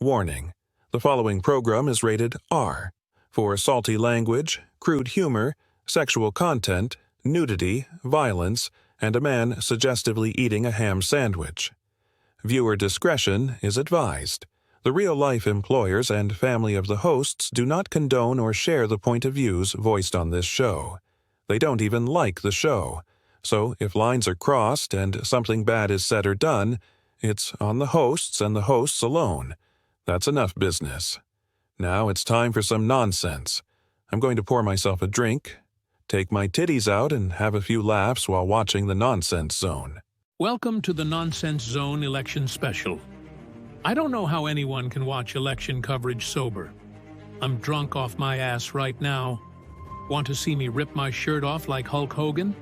Warning: the following program is rated R for salty language, crude humor, sexual content, nudity, violence, and a man suggestively eating a ham sandwich. Viewer discretion is advised. The real-life employers and family of the hosts do not condone or share the point of views voiced on this show. They don't even like the show. So if lines are crossed and something bad is said or done, it's on the hosts and the hosts alone. That's enough business. Now it's time for some nonsense. I'm going to pour myself a drink, take my titties out, and have a few laughs while watching the Nonsense Zone. Welcome to the Nonsense Zone election special. I don't know how anyone can watch election coverage sober. I'm drunk off my ass right now. Want to see me rip my shirt off like Hulk Hogan?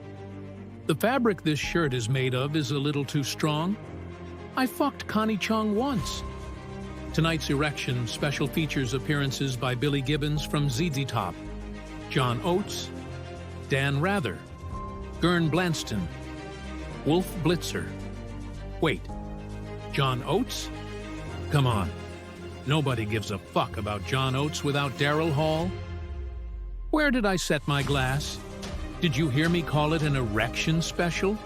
The fabric this shirt is made of is a little too strong. I fucked Connie Chung once. Tonight's erection special features appearances by Billy Gibbons from ZZ Top, John Oates, Dan Rather, Gern Blanston, Wolf Blitzer. Wait, John Oates? Come on, nobody gives a fuck about John Oates without Daryl Hall. Where did I set my glass? Did you hear me call it an erection special?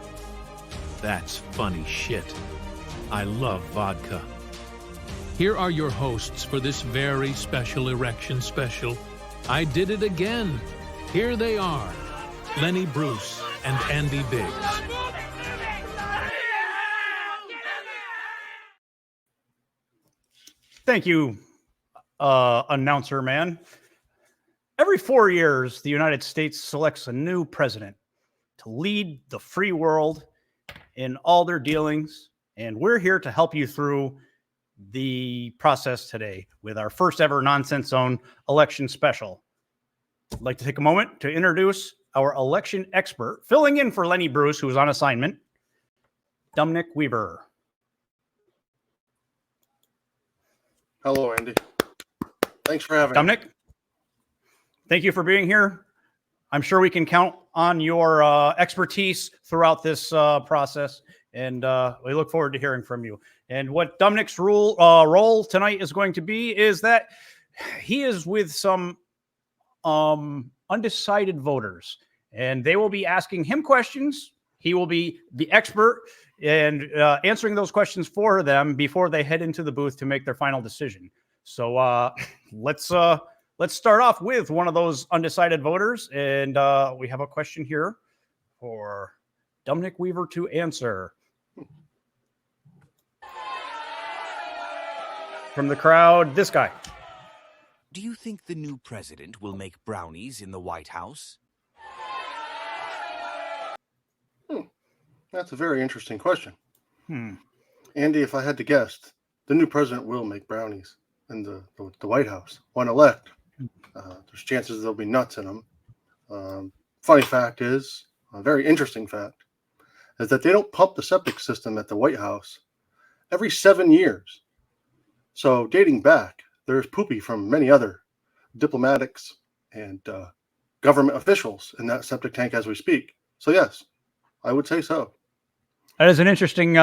That's funny shit. I love vodka. Here are your hosts for this very special erection special. I did it again. Here they are, Lenny Bruce and Andy Biggs. Thank you, announcer man. Every 4 years, the United States selects a new president to lead the free world in all their dealings, and we're here to help you through the process today with our first ever Nonsense Zone election special. I'd like to take a moment to introduce our election expert, filling in for Lenny Bruce, who is on assignment, Dominic Weaver. Hello, Andy. Thanks for having me. Dominic, thank you for being here. I'm sure we can count on your expertise throughout this process, and we look forward to hearing from you. And what Dominic's role tonight is going to be is that he is with some undecided voters, and they will be asking him questions. He will be the expert and answering those questions for them before they head into the booth to make their final decision. So let's start off with one of those undecided voters, and we have a question here for Dominic Weaver to answer. From the crowd, this guy. Do you think the new president will make brownies in the White House? That's a very interesting question. Andy, if I had to guess, the new president will make brownies in the White House. When elect, there's chances there'll be nuts in them. Funny fact is, a very interesting fact, is that they don't pump the septic system at the White House every 7 years. So dating back, there's poopy from many other diplomatics and government officials in that septic tank as we speak. So yes, I would say so. That is an interesting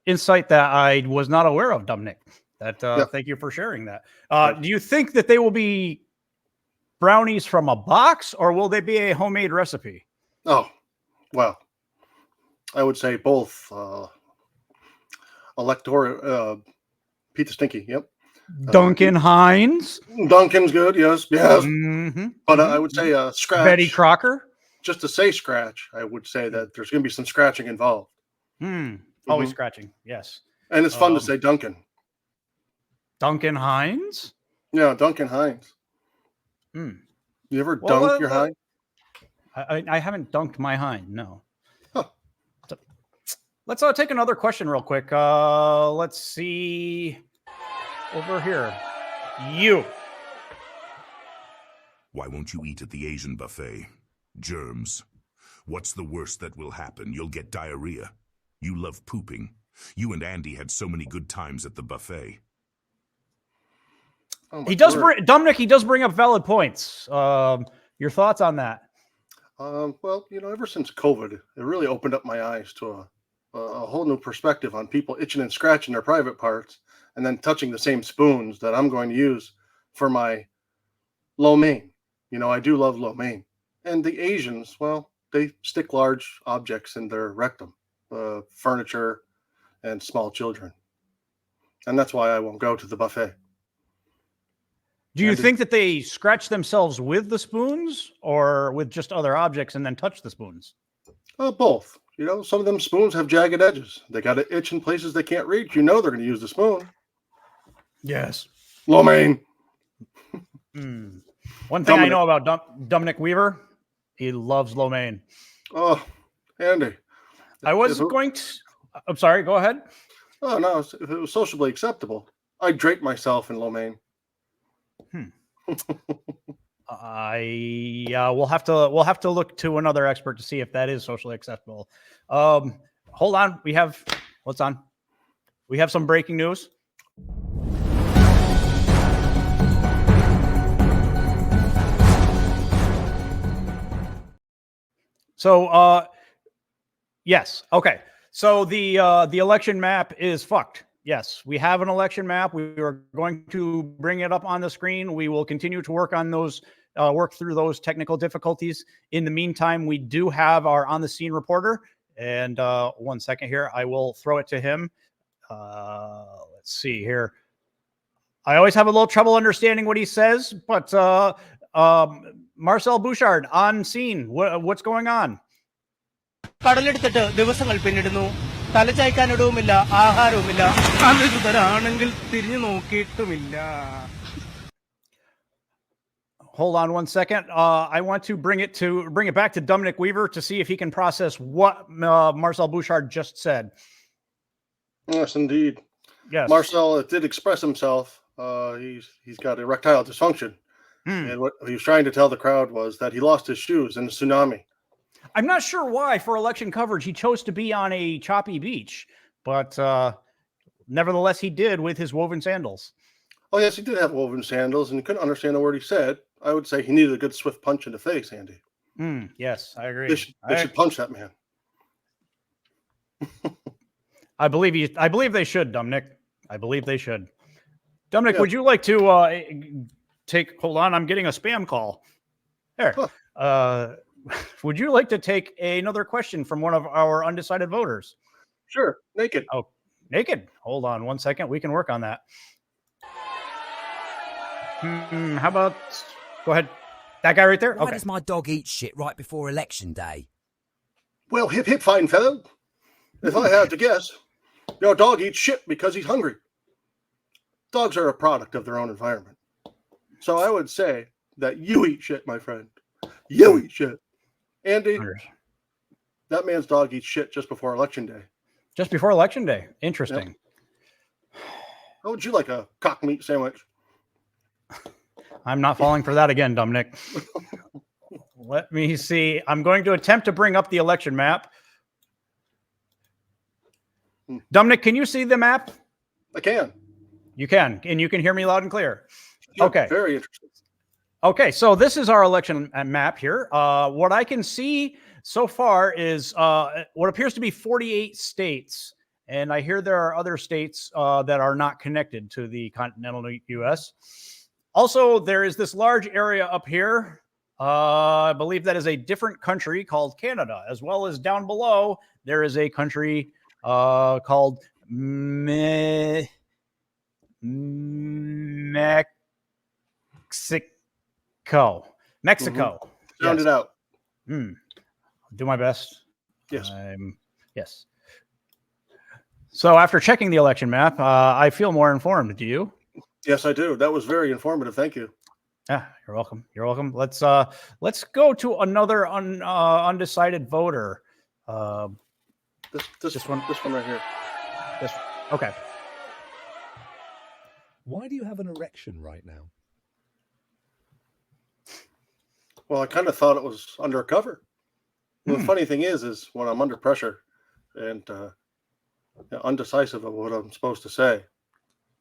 insight that I was not aware of, Dominic. Thank you for sharing that. Do you think that they will be brownies from a box, or will they be a homemade recipe? Oh, well, I would say both. Electoral Pizza Stinky, yep. Duncan Hines. Duncan's good, yes. Mm-hmm. But I would say scratch. Betty Crocker. Just to say scratch, I would say that there's going to be some scratching involved. Always scratching, yes. And it's fun to say Duncan. Duncan Hines? Yeah, Duncan Hines. You ever dunk your Hines? I haven't dunked my Hind, no. Huh. So, let's take another question real quick. Let's see over here. You. Why won't you eat at the Asian buffet? Germs. What's the worst that will happen? You'll get diarrhea. You love pooping. You and Andy had so many good times at the buffet. He does Dominic, he does bring up valid points. Your thoughts on that? Well, ever since COVID, it really opened up my eyes to a whole new perspective on people itching and scratching their private parts and then touching the same spoons that I'm going to use for my lo mein. I do love lo mein. And the Asians, well, they stick large objects in their rectum, furniture and small children. And that's why I won't go to the buffet. Do you think that they scratch themselves with the spoons or with just other objects and then touch the spoons? Both. Some of them spoons have jagged edges. They got to itch in places they can't reach. They're going to use the spoon. Yes. Lo mein. One thing I know about Dominic Weaver, he loves lo mein. Oh, Andy. I'm sorry, go ahead. Oh, no. If it was socially acceptable, I'd drape myself in lo mein. We'll have to look to another expert to see if that is socially acceptable. Hold on. We have some breaking news. So, yes. Okay. So the election map is fucked. Yes, we have an election map. We are going to bring it up on the screen. We will continue to work on those, work through those technical difficulties. In the meantime, we do have our on the scene reporter. And 1 second here, I will throw it to him. Let's see here. I always have a little trouble understanding what he says, but Marcel Bouchard on scene. What's going on? കടലെടുത്തിട്ട് ദിവസങ്ങൾ പിന്നിടുന്നു. തലചായ്ക്കാനിടവുമില്ല, ആഹാരവുമില്ല, അനധികൃതരാണെങ്കിൽ തിരിഞ്ഞു നോക്കിയിട്ടുമില്ല. Hold on 1 second. I want to bring it back to Dominic Weaver to see if he can process what Marcel Bouchard just said. Yes, indeed. Yes, Marcel did express himself. He's got erectile dysfunction, and what he was trying to tell the crowd was that he lost his shoes in a tsunami. I'm not sure why for election coverage he chose to be on a choppy beach, but nevertheless he did with his woven sandals. Oh, yes, he did have woven sandals, and he couldn't understand a word he said. I would say he needed a good swift punch in the face, Andy. Yes, I agree. They should punch that man. I believe they should, Dominic. I believe they should. Dominic, Yeah. would you like to hold on, I'm getting a spam call. There. Would you like to take another question from one of our undecided voters? Sure, naked. Oh, naked. Hold on 1 second. We can work on that. How about, go ahead. That guy right there? Why Okay. does my dog eat shit right before election day? Well, hip, hip, fine fellow. If I had to guess, your dog eats shit because he's hungry. Dogs are a product of their own environment. So I would say that you eat shit, my friend. You eat shit. Andy, that man's dog eats shit just before election day. Just before election day. Interesting. Yep. How would you like a cock meat sandwich? I'm not falling for that again, Dominic. Let me see. I'm going to attempt to bring up the election map. Dominic, can you see the map? I can. You can. And you can hear me loud and clear. Sure, Okay. Very interesting. Okay, so this is our election map here. What I can see so far is what appears to be 48 states. And I hear there are other states that are not connected to the continental U.S. Also, there is this large area up here. I believe that is a different country called Canada, as well as down below, there is a country called Mexico. Sound Yes. it out. Do my best. Yes. Yes. So after checking the election map, I feel more informed. Do you? Yes, I do. That was very informative. Thank you. Yeah, you're welcome. You're welcome. Let's go to another undecided voter. This one right here. Okay. Why do you have an erection right now? Well, I kind of thought it was undercover. The funny thing is when I'm under pressure and undecisive of what I'm supposed to say,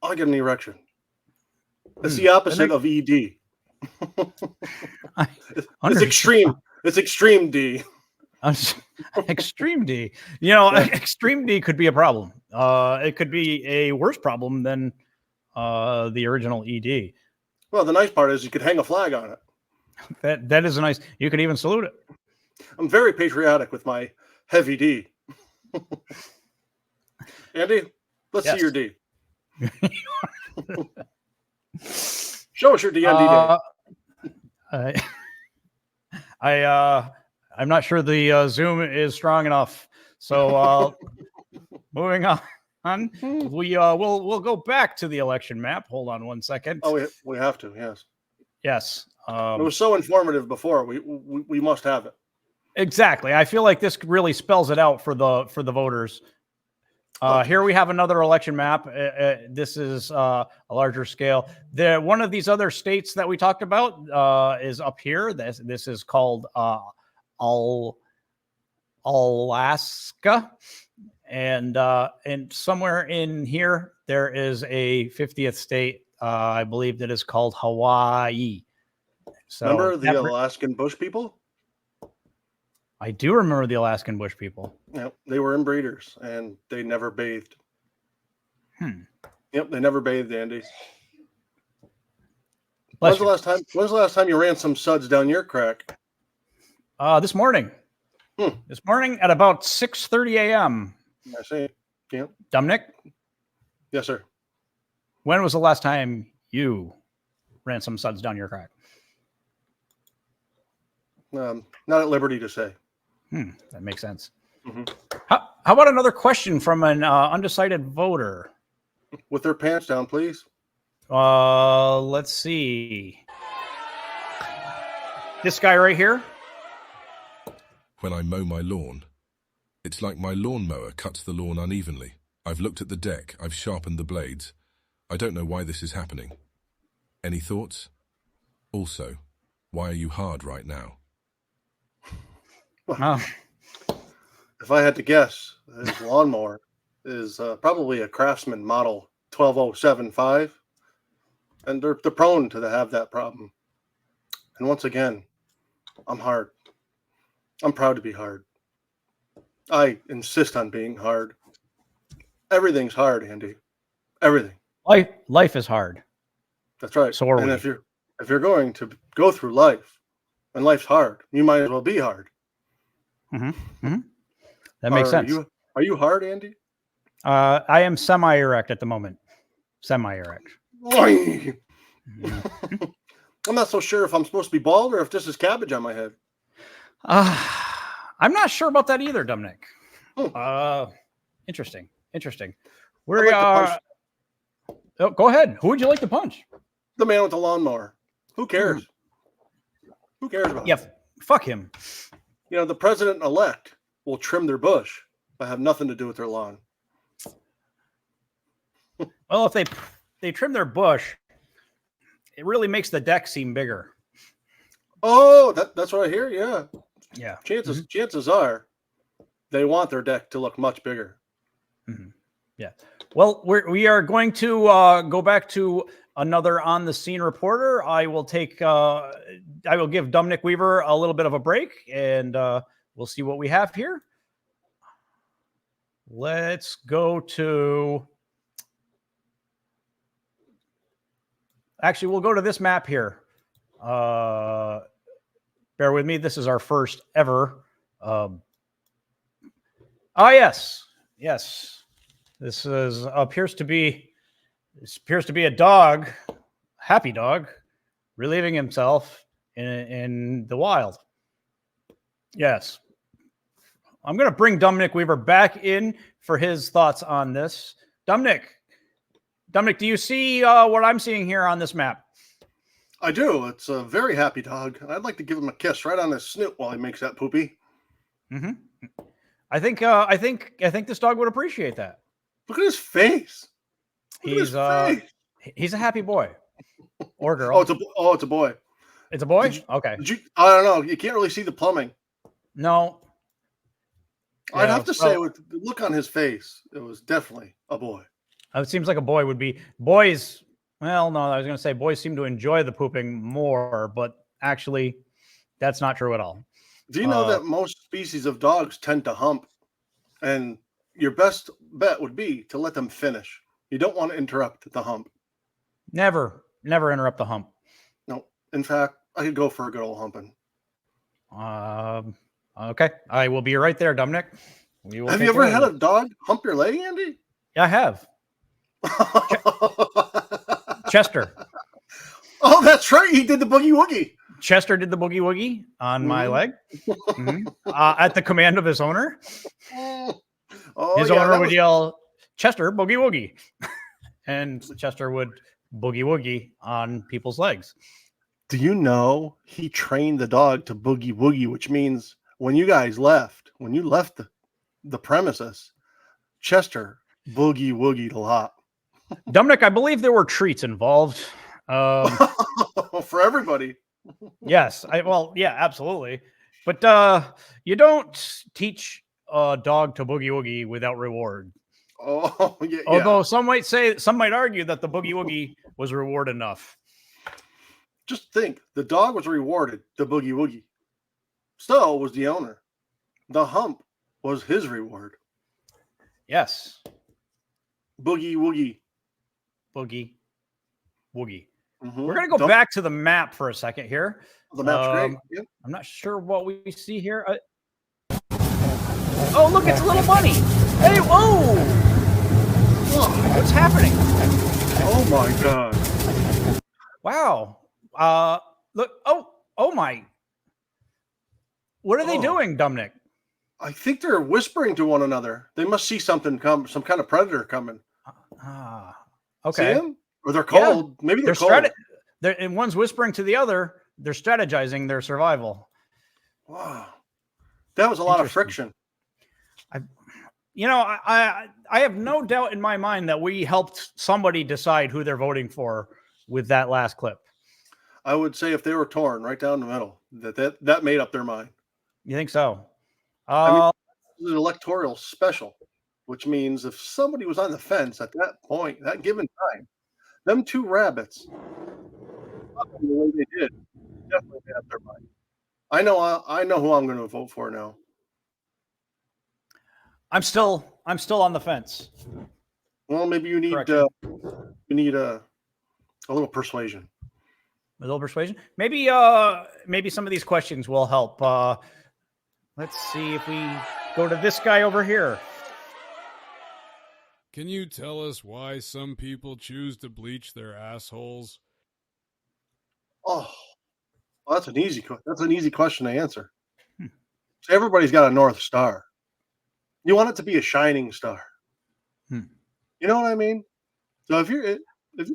I get an erection. It's the opposite of ED. It's extreme. It's extreme D. Extreme D. You know, Extreme D could be a problem. It could be a worse problem than the original ED. Well, the nice part is you could hang a flag on it. That is a nice. You could even salute it. I'm very patriotic with my heavy D. Andy, let's see your D. Show us your D on D-Day. I'm not sure the Zoom is strong enough. So moving on, we'll go back to the election map. Hold on one second. Oh, we have to. Yes. Yes. It was so informative before. We must have it. Exactly. I feel like this really spells it out for the voters. Here we have another election map. This is a larger scale. One of these other states that we talked about is up here. This is called Alaska, and somewhere in here there is a 50th state. I believe that is called Hawaii. So remember the Alaskan Bush people? I do remember the Alaskan Bush people. Yep, they were inbreeders and they never bathed. Yep, they never bathed, Andy. When's the last time you ran some suds down your crack? This morning. This morning at about 6:30 a.m. I see. Yeah. Dominic? Yes, sir. When was the last time you ran some suds down your crack? Not at liberty to say. That makes sense. Mm-hmm. How about another question from an undecided voter? With their pants down, please. Let's see. This guy right here. When I mow my lawn, it's like my lawnmower cuts the lawn unevenly. I've looked at the deck. I've sharpened the blades. I don't know why this is happening. Any thoughts? Also, why are you hard right now? If I had to guess, his lawnmower is probably a Craftsman model 12075, and they're prone to have that problem. And once again, I'm hard. I'm proud to be hard. I insist on being hard. Everything's hard, Andy. Everything. Life is hard. That's right. So are we. And if you're going to go through life, and life's hard, you might as well be hard. That makes sense. Are you hard, Andy? I am semi-erect at the moment. Semi-erect. I'm not so sure if I'm supposed to be bald or if this is cabbage on my head. I'm not sure about that either, Dominic. Interesting. We are. Oh, go ahead. Who would you like to punch? The man with the lawnmower. Who cares? Who cares about him? Fuck him. You know, the president-elect will trim their bush, but have nothing to do with their lawn. Well, if they trim their bush, it really makes the deck seem bigger. Oh, that's what I hear. Yeah. Yeah. Chances are they want their deck to look much bigger. Yeah. Well, we are going to go back to another on the scene reporter. I will give Dominic Weaver a little bit of a break, and we'll see what we have here. Let's go to. Actually, we'll go to this map here. Bear with me. This is our first ever. Yes. This appears to be a dog, happy dog, relieving himself in the wild. Yes. I'm going to bring Dominic Weaver back in for his thoughts on this. Dominic, do you see what I'm seeing here on this map? I do. It's a very happy dog. I'd like to give him a kiss right on his snoot while he makes that poopy. I think this dog would appreciate that. Look at his face. He's a happy boy or girl. It's a boy. It's a boy. Okay. I don't know. You can't really see the plumbing. No. I'd have to say, with the look on his face, it was definitely a boy. It seems like a boy would be. Boys, well, no, I was going to say boys seem to enjoy the pooping more, but actually, that's not true at all. Do you know that most species of dogs tend to hump? And your best bet would be to let them finish. You don't want to interrupt the hump. Never interrupt the hump. No. In fact, I could go for a good old humping. Okay. I will be right there, Dominic. Have you ever had a dog hump your leg, Andy? Yeah, I have. Chester. Oh, that's right. He did the boogie woogie. Chester did the boogie woogie on my leg at the command of his owner. His owner would yell, "Chester, boogie woogie." And Chester would boogie woogie on people's legs. Do you know he trained the dog to boogie woogie, which means when you left the premises, Chester boogie woogied a lot. Dominic, I believe there were treats involved. For everybody. Yes. Yeah, absolutely. But you don't teach a dog to boogie woogie without reward. Oh, yeah. Although some might argue that the boogie woogie was reward enough. Just think, the dog was rewarded the boogie woogie. So was the owner. The hump was his reward. Yes. Boogie woogie. Boogie woogie. Mm-hmm. We're going to go back to the map for a second here. The map's great. Yep. I'm not sure what we see here. Oh, look, it's a little bunny. Hey, whoa! What's happening? Oh, my God. Wow. Look. Oh, my. What are they doing, Dominic? I think they're whispering to one another. They must see something come, some kind of predator coming. Okay. See him? Or they're cold. Yeah. Maybe they're cold. And one's whispering to the other. They're strategizing their survival. Wow. That was a lot of friction. I have no doubt in my mind that we helped somebody decide who they're voting for with that last clip. I would say if they were torn right down the middle, that made up their mind. You think so? This is an electoral special, which means if somebody was on the fence at that point, that given time, them two rabbits, the way they did, definitely made up their mind. I know who I'm going to vote for now. I'm still on the fence. Well, maybe you need a little persuasion. A little persuasion. Maybe some of these questions will help. Let's see if we go to this guy over here. Can you tell us why some people choose to bleach their assholes? Oh, well, that's an easy question to answer. So everybody's got a North Star. You want it to be a shining star. You know what I mean? So if you're going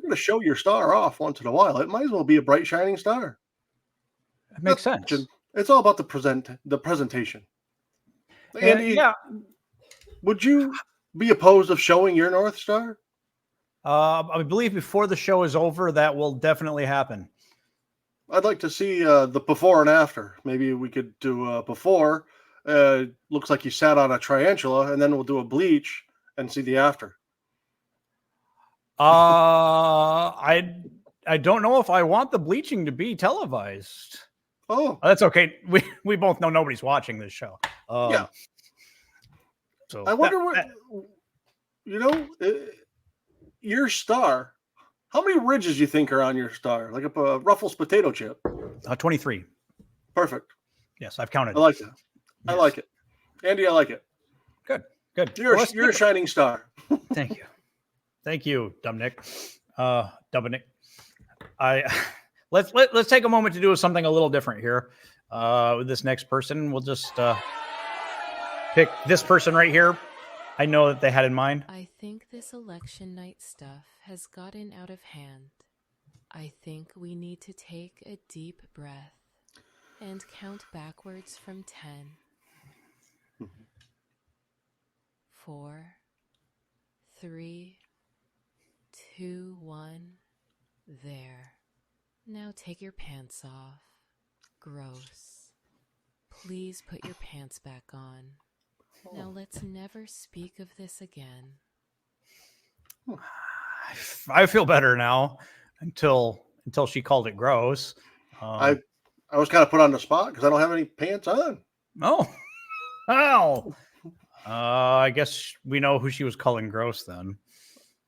to show your star off once in a while, it might as well be a bright shining star. That makes sense. It's all about the presentation. Andy, would you be opposed of showing your North Star? I believe before the show is over, that will definitely happen. I'd like to see the before and after. Maybe we could do before. Looks like you sat on a tarantula, and then we'll do a bleach and see the after. I don't know if I want the bleaching to be televised. Oh, that's okay. We both know nobody's watching this show. Yeah. So I wonder your star. How many ridges you think are on your star? Like a Ruffles potato chip? 23. Perfect. Yes, I've counted. I like that. Yes. I like it, Andy. I like it. Good. You're a shining star. Thank you, Dominic. Dominic. Let's take a moment to do something a little different here. With this next person, we'll just pick this person right here. I know that they had in mind. I think this election night stuff has gotten out of hand. I think we need to take a deep breath and count backwards from 10. 4, 3, 2, 1. There. Now take your pants off. Gross. Please put your pants back on. Now let's never speak of this again. I feel better now until she called it gross. I was kind of put on the spot because I don't have any pants on. Oh. Oh. I guess we know who she was calling gross then.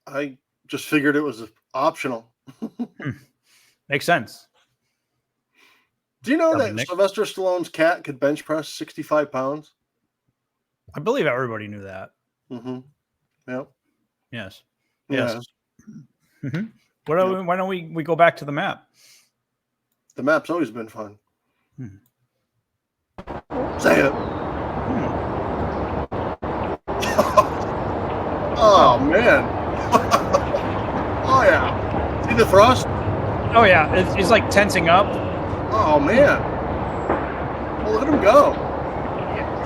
I just figured it was optional. Makes sense. Do you know that Dominic? Sylvester Stallone's cat could bench press 65 pounds? I believe everybody knew that. Mm-hmm. Yep. Yes. Yes. Yes. Mm-hmm. Why don't we go back to the map? The map's always been fun. Say it. Oh, man. Oh, yeah. See the thrust? Oh, yeah. It's like tensing up. Oh, man. Well, let him go.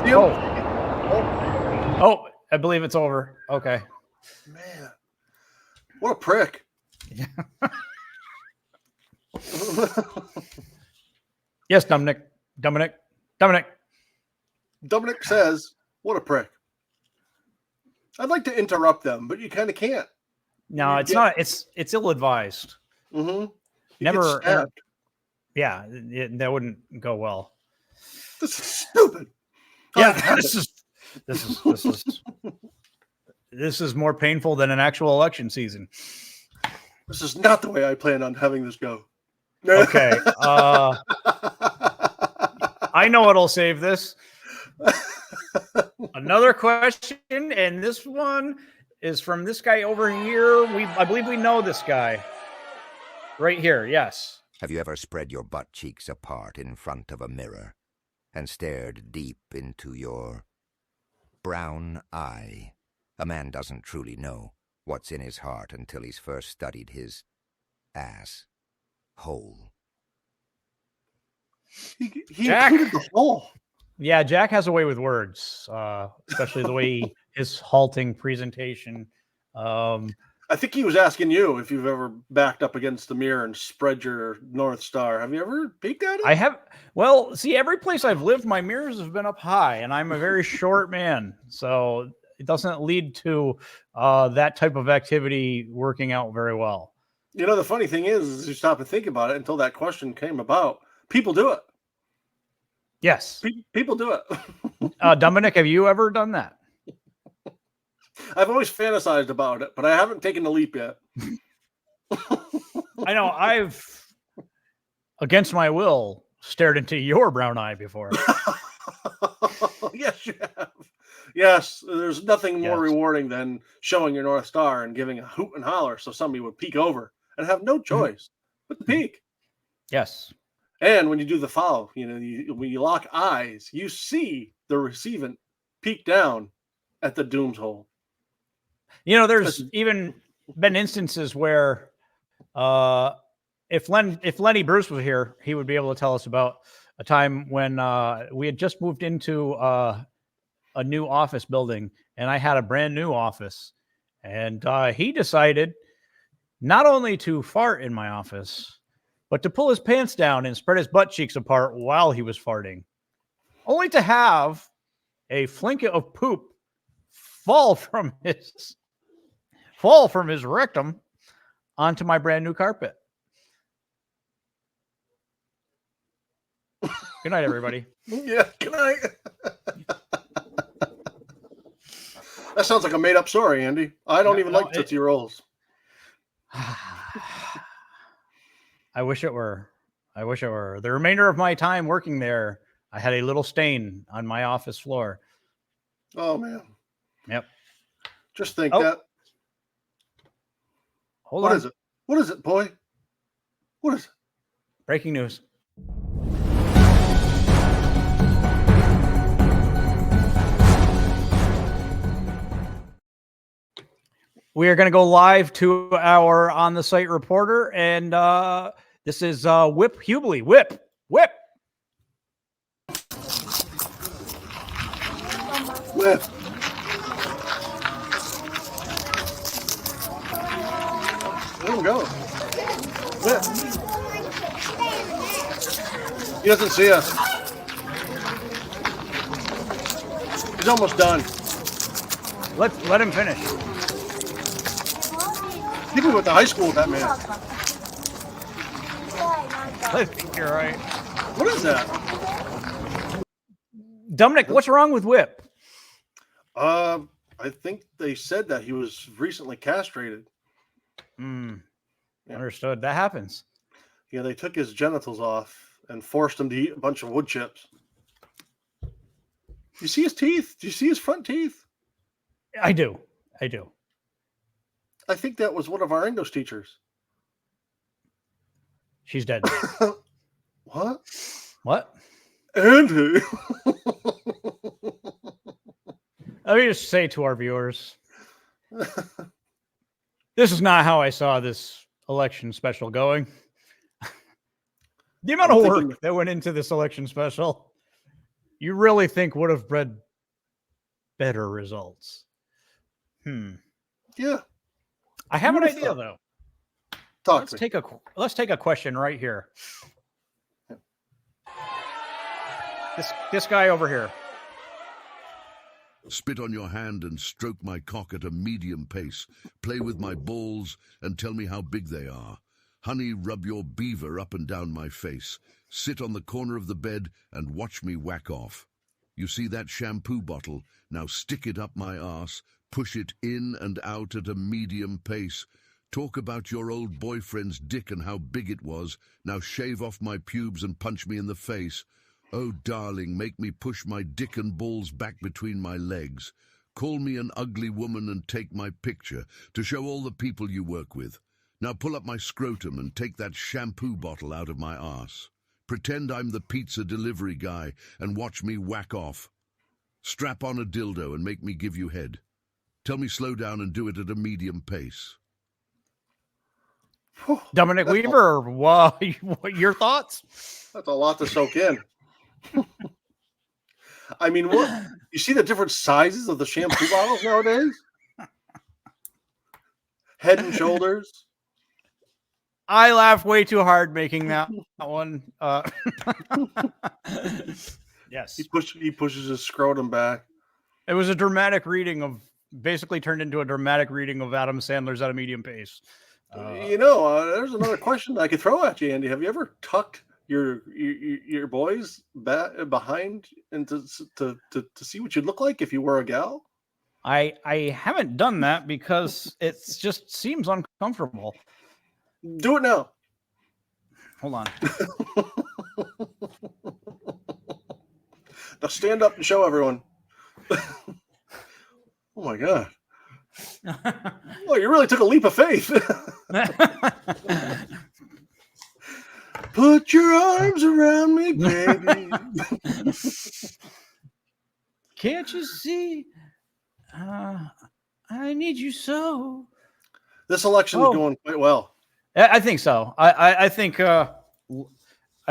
See him? Oh, I believe it's over. Okay. Man. What a prick. Yeah. Yes, Dominic says, what a prick. I'd like to interrupt them, but you kind of can't. No, it's not. It's ill-advised. Mm-hmm. Never. Yeah, that wouldn't go well. This is stupid. Yeah, this is more painful than an actual election season. This is not the way I plan on having this go. Okay. I know what'll save this. Another question, and this one is from this guy over here. I believe we know this guy. Right here, yes. Have you ever spread your butt cheeks apart in front of a mirror and stared deep into your brown eye? A man doesn't truly know what's in his heart until he's first studied his ass hole. He included the hole. Yeah, Jack has a way with words, especially the way his halting presentation. I think he was asking you if you've ever backed up against the mirror and spread your North Star. Have you ever peeked at it? I have. Well, see, every place I've lived, my mirrors have been up high, and I'm a very short man, so it doesn't lead to that type of activity working out very well. You know, the funny thing is you stop and think about it until that question came about. People do it. Yes. People do it. Dominic, have you ever done that? I've always fantasized about it, but I haven't taken the leap yet. I know I've, against my will, stared into your brown eye before. Yes, you have. Yes, there's nothing more rewarding than showing your North Star and giving a hoot and holler so somebody would peek over and have no choice but to peek. Yes. And when you do the follow, when you lock eyes, you see the receivant peek down at the doom's hole. There's even been instances where if Lenny Bruce was here, he would be able to tell us about a time when we had just moved into a new office building, and I had a brand new office. And he decided not only to fart in my office, but to pull his pants down and spread his butt cheeks apart while he was farting, only to have a flinket of poop fall from his rectum onto my brand new carpet. Good night, everybody. Yeah, good night. That sounds like a made-up story, Andy. I don't even like Tootsie Rolls. I wish it were. The remainder of my time working there, I had a little stain on my office floor. Oh, man. Yep. Just think that. Hold on. What is it? What is it, boy? What is it? Breaking news. We are going to go live to our on the site reporter, and this is Whip Hubely. Whip. Whip. Let him go. Whip. He doesn't see us. He's almost done. Let him finish. I think we went to high school with that man. I think you're right. What is that? Dominic, what's wrong with Whip? I think they said that he was recently castrated. Understood. That happens. Yeah, they took his genitals off and forced him to eat a bunch of wood chips. You see his teeth? Do you see his front teeth? I do. I think that was one of our English teachers. She's dead. What? Andy. Let me just say to our viewers, this is not how I saw this election special going. The amount of work that went into this election special, you really think would have bred better results. Yeah. I have an idea though. Let's take a question right here. This guy over here. Spit on your hand and stroke my cock at a medium pace. Play with my balls and tell me how big they are. Honey, rub your beaver up and down my face. Sit on the corner of the bed and watch me whack off. You see that shampoo bottle? Now stick it up my arse. Push it in and out at a medium pace. Talk about your old boyfriend's dick and how big it was. Now shave off my pubes and punch me in the face. Oh, darling, make me push my dick and balls back between my legs. Call me an ugly woman and take my picture to show all the people you work with. Now pull up my scrotum and take that shampoo bottle out of my arse. Pretend I'm the pizza delivery guy and watch me whack off. Strap on a dildo and make me give you head. Tell me slow down and do it at a medium pace. Dominic Weaver, what your thoughts? That's a lot to soak in. I mean, what? You see the different sizes of the shampoo bottles nowadays? Head and Shoulders. I laughed way too hard making that one. Yes. He pushes his scrotum back. It was a dramatic reading of, basically turned into a dramatic reading of Adam Sandler's At a Medium Pace. There's another question I could throw at you, Andy. Have you ever tucked your boys behind and to see what you'd look like if you were a gal? I haven't done that because it just seems uncomfortable. Do it now. Hold on. Now stand up and show everyone. Oh my God. Well, you really took a leap of faith. Put your arms around me, baby. Can't you see? I need you so. This election is going quite well. I think so. I think I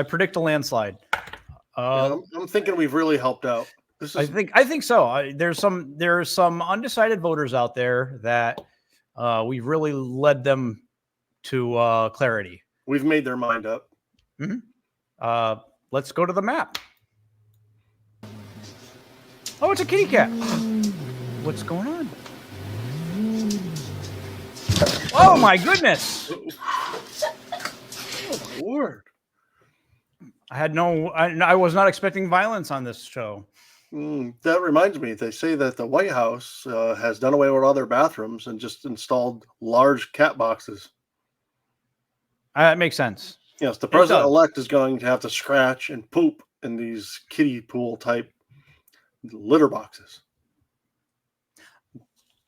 predict a landslide. I'm thinking we've really helped out. I think so. There's some undecided voters out there that we've really led them to clarity. We've made their mind up. Mm-hmm. Let's go to the map. Oh, it's a kitty cat. What's going on? Oh my goodness! Oh my word! I was not expecting violence on this show. That reminds me, they say that the White House has done away with all their bathrooms and just installed large cat boxes. That makes sense. Yes, the president-elect is going to have to scratch and poop in these kiddie pool type litter boxes.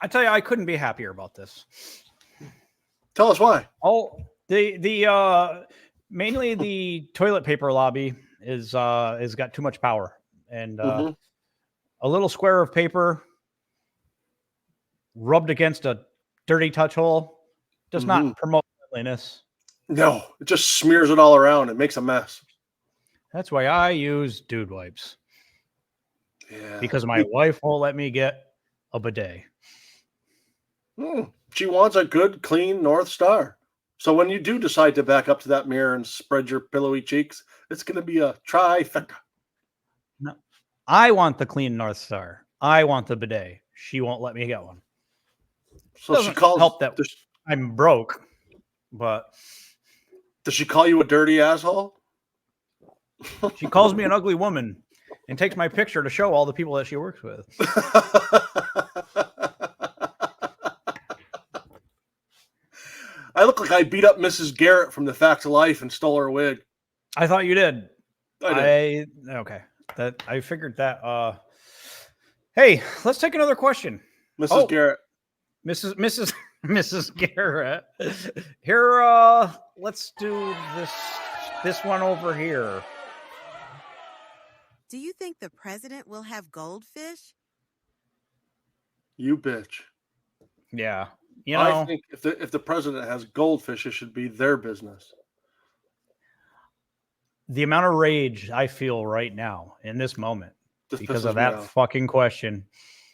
I tell you, I couldn't be happier about this. Tell us why. Oh, the mainly the toilet paper lobby is got too much power, and a little square of paper rubbed against a dirty touch hole does not promote cleanliness. No, it just smears it all around. It makes a mess. That's why I use dude wipes. Yeah. Because my wife won't let me get a bidet. She wants a good, clean North Star. So when you do decide to back up to that mirror and spread your pillowy cheeks, it's going to be a trifecta. No, I want the clean North Star. I want the bidet. She won't let me get one. So she calls. Help that I'm broke, but does she call you a dirty asshole? She calls me an ugly woman, and takes my picture to show all the people that she works with. I look like I beat up Mrs. Garrett from The Facts of Life and stole her wig. I thought you did. I did. Okay. That I figured that. Hey, let's take another question. Mrs. Garrett. Mrs. Garrett. Here, let's do this one over here. Do you think the president will have goldfish? You bitch. Yeah. I think if the president has goldfish, it should be their business. The amount of rage I feel right now in this moment because of that fucking question.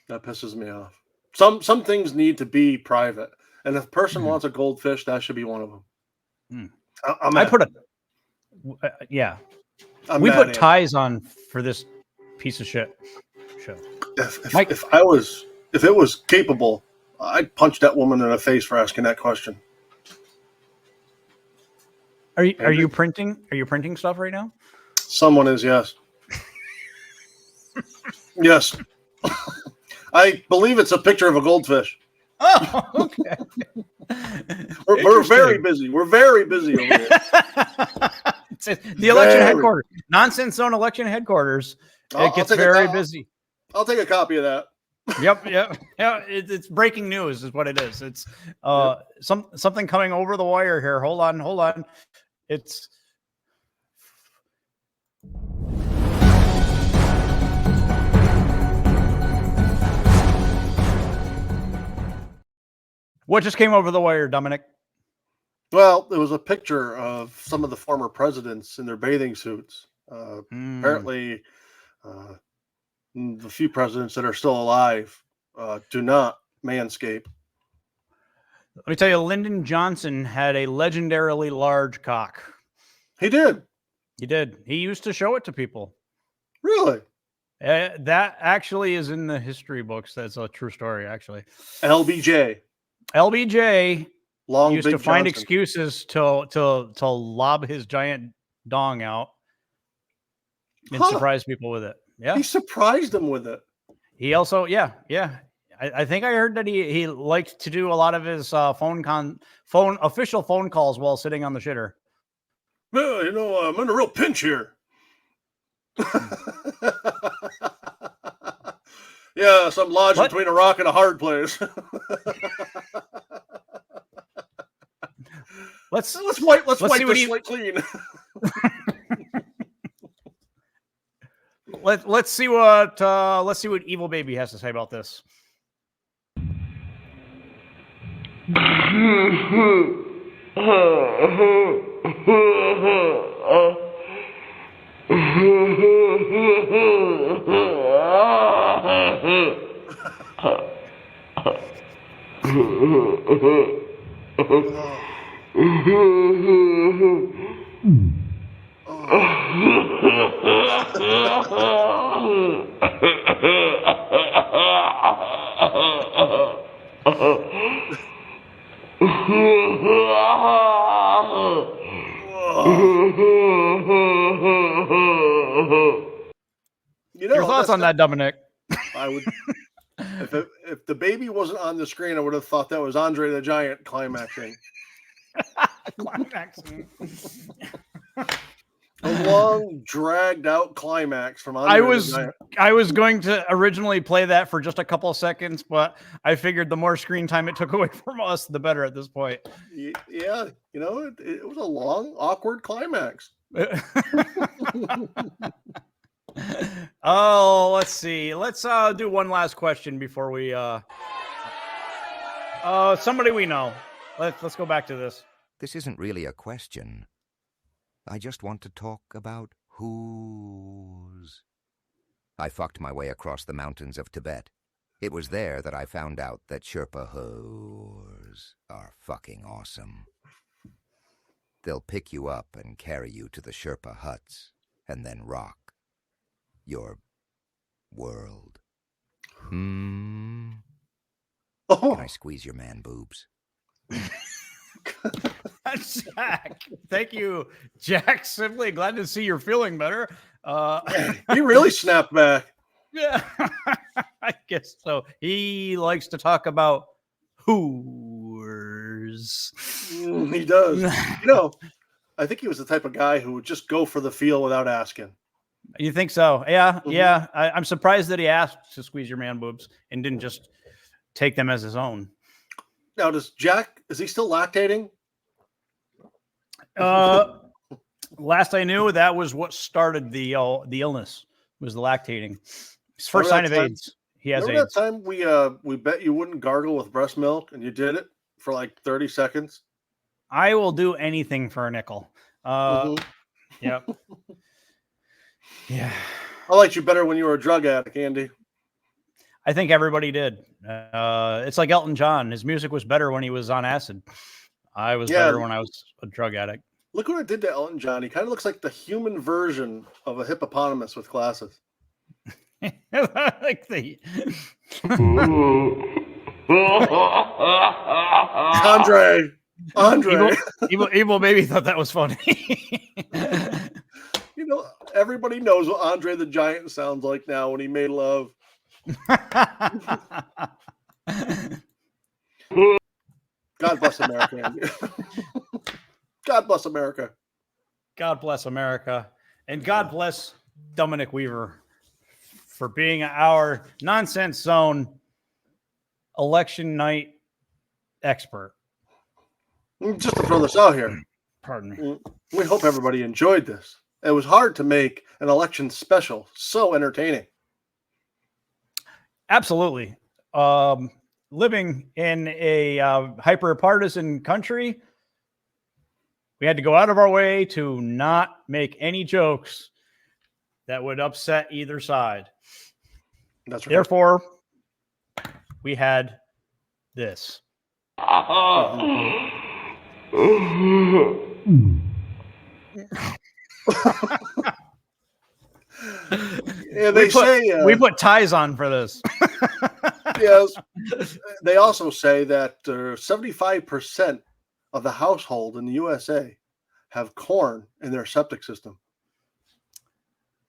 That pisses me off. Some things need to be private, and if a person wants a goldfish, that should be one of them. I put we put ties on for this piece of shit show. If it was capable, I'd punch that woman in the face for asking that question. Are you printing? Are you printing stuff right now? Someone is, yes. Yes. I believe it's a picture of a goldfish. Oh, okay. We're very busy. We're very busy over here. The election headquarters. Nonsense Zone election headquarters. It gets very busy. I'll take a copy of that. Yep. It's breaking news is what it is. It's something coming over the wire here. Hold on. It's what just came over the wire, Dominic? Well, there was a picture of some of the former presidents in their bathing suits. Apparently, the few presidents that are still alive do not manscape. Let me tell you, Lyndon Johnson had a legendarily large cock. He did. He used to show it to people. Really? That actually is in the history books. That's a true story, actually. LBJ used to find excuses to lob his giant dong out and surprise people with it. Yeah, he surprised them with it. He also, I think I heard that he liked to do a lot of his official phone calls while sitting on the shitter. Well, I'm in a real pinch here. Yes, I'm lodged between a rock and a hard place. Let's wipe this slate clean. Let's see what Evil Baby has to say about this. Your thoughts on that, Dominic? I would, if the baby wasn't on the screen, I would have thought that was Andre the Giant climaxing. A long, dragged-out climax from Andre the Giant. I was going to originally play that for just a couple of seconds, but I figured the more screen time it took away from us, the better at this point. Yeah, it was a long, awkward climax. Oh, let's see. Let's do one last question before we somebody we know. Let's go back to this. This isn't really a question. I just want to talk about who's. I fucked my way across the mountains of Tibet. It was there that I found out that Sherpa hoes are fucking awesome. They'll pick you up and carry you to the Sherpa huts and then rock your world. Can I squeeze your man boobs? Jack, thank you, Jack. Simply glad to see you're feeling better. He really snapped back. Yeah, I guess so. He likes to talk about whores. He does. I think he was the type of guy who would just go for the feel without asking. You think so? Yeah, yeah. I'm surprised that he asked to squeeze your man boobs and didn't just take them as his own. Now, is he still lactating? Last I knew, that was what started the illness, was the lactating. His first sign of AIDS. He has AIDS. That time we bet you wouldn't gargle with breast milk, and you did it for like 30 seconds? I will do anything for a nickel. Yep. Yeah. I liked you better when you were a drug addict, Andy. I think everybody did. It's like Elton John. His music was better when he was on acid. I was better when I was a drug addict. Look what it did to Elton John. He kind of looks like the human version of a hippopotamus with glasses. Like the Andre. Evil baby thought that was funny. Everybody knows what Andre the Giant sounds like now when he made love. God bless America, Andy. God bless America. God bless America. And God bless Dominic Weaver for being our nonsense zone election night expert. Just to throw this out here. Pardon me. We hope everybody enjoyed this. It was hard to make an election special so entertaining. Absolutely. Living in a hyper-partisan country, we had to go out of our way to not make any jokes that would upset either side. That's right. Therefore, we had this. Yeah, we put ties on for this. Yes. They also say that 75% of the household in the USA have corn in their septic system.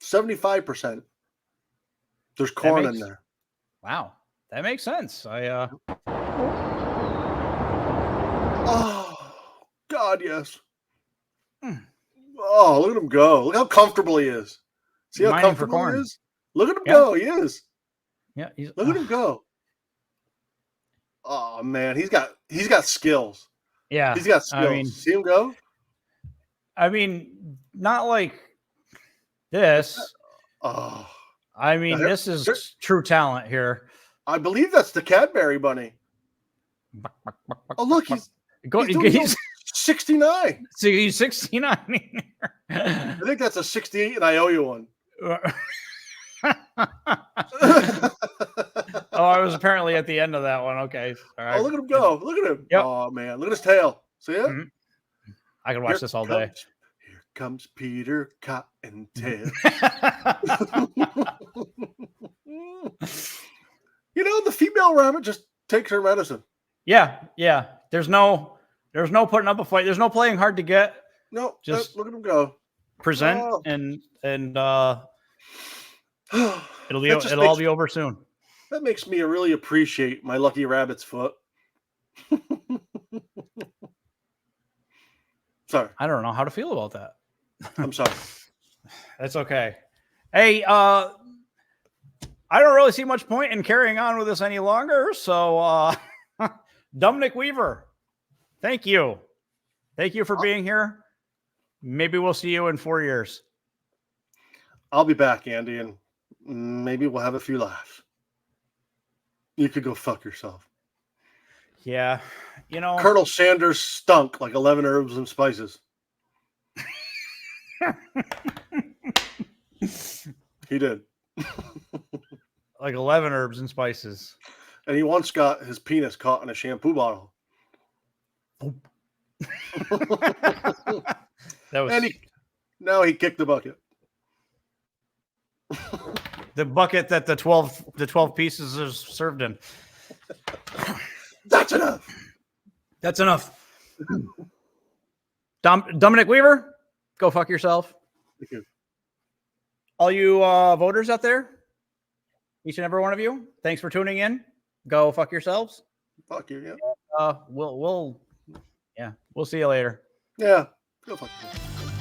75%. There's corn in there. Wow, that makes sense. Oh, God, yes. Oh, look at him go. Look how comfortable he is. See how comfortable he is? Look at him go. He is. Yeah. Look at him go. Oh, man. He's got skills. Yeah. He's got skills. See him go? I mean, not like this. Oh. I mean, this is true talent here. I believe that's the Cadbury bunny. Oh, look, he's 69. So he's 69. I think that's a 68, and I owe you one. Oh, I was apparently at the end of that one. Okay. All right. Oh, look at him go. Look at him. Yep. Oh, man. Look at his tail. See it? Mm-hmm. I can watch this all day. Here comes Peter Cottontail. The female rabbit just takes her medicine. Yeah. Yeah. There's no putting up a fight. There's no playing hard to get. No, just look at him go. Present and it'll all be over soon. That makes me really appreciate my lucky rabbit's foot. Sorry. I don't know how to feel about that. I'm sorry. That's okay. Hey, I don't really see much point in carrying on with this any longer. So, Dominic Weaver, thank you. Thank you for being here. Maybe we'll see you in 4 years. I'll be back, Andy, and maybe we'll have a few laughs. You could go fuck yourself. Yeah. Colonel Sanders stunk like 11 herbs and spices. He did. Like 11 herbs and spices. And he once got his penis caught in a shampoo bottle. Now he kicked the bucket. The bucket that the 12 pieces is served in. That's enough. That's enough. Dominic Weaver, go fuck yourself. Thank you. all you voters out there, each and every one of you, thanks for tuning in. Go fuck yourselves. Fuck you, yeah. We'll see you later. Yeah, go fuck yourself.